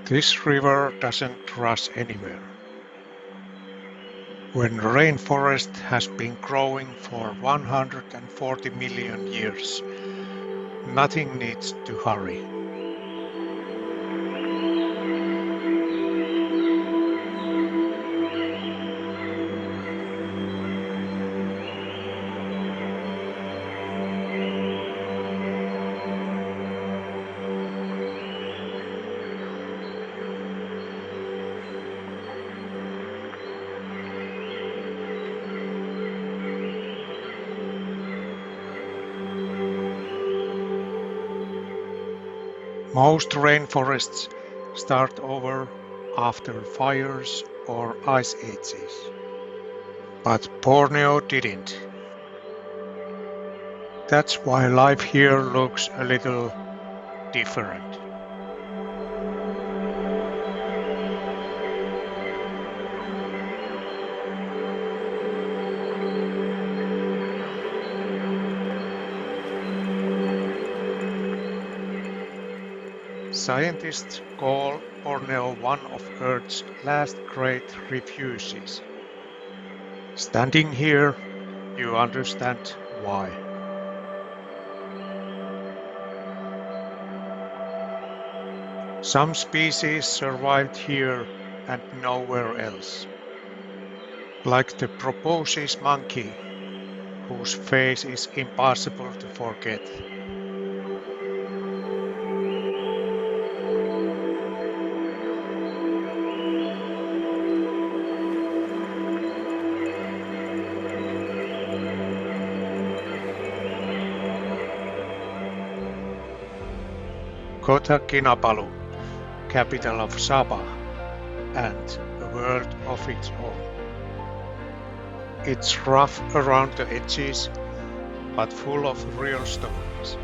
This river doesn't rush anywhere. When rainforest has been growing for 140 million years, nothing needs to hurry. Most rainforests start over after fires or ice ages. But Borneo didn't. That's why life here looks a little different. Scientists call Borneo one of Earth's last great refuges. Standing here, you understand why. Some species survived here and nowhere else, like the proboscis monkey, whose face is impossible to forget. Kota Kinabalu, capital of Sabah, and a world of its own. It's rough around the edges, but full of real stories.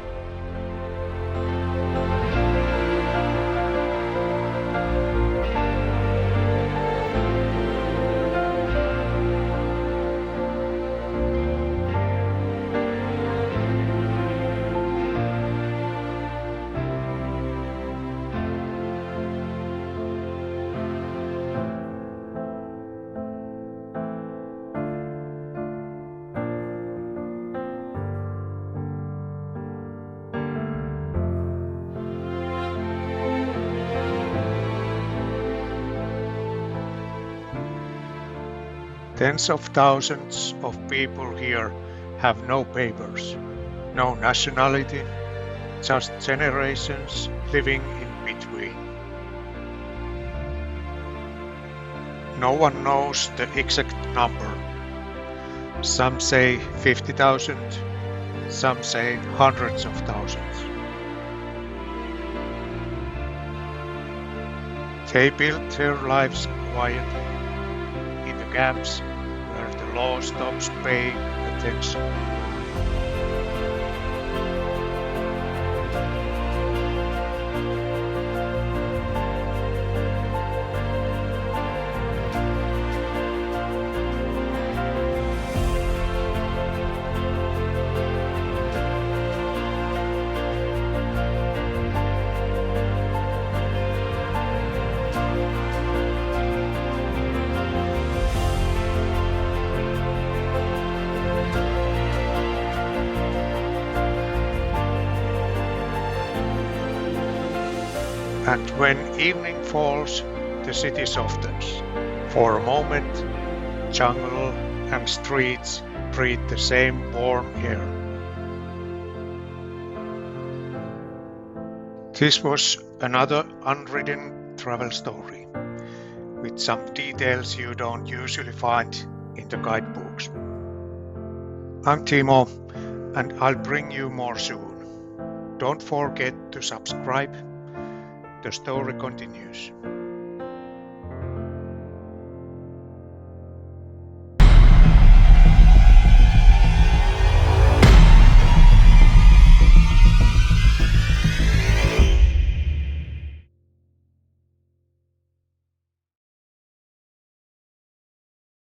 Tens of thousands of people here have no papers, no nationality, just generations living in between. No one knows the exact number. Some say 50,000, some say hundreds of thousands. They built their lives quietly in the camps where the law stops paying attention. And when evening falls, the city softens. For a moment, jungle and streets breathe the same warm air. This was another unwritten travel story, with some details you don't usually find in the guidebooks. I'm Timo, and I'll bring you more soon. Don't forget to subscribe. The story continues.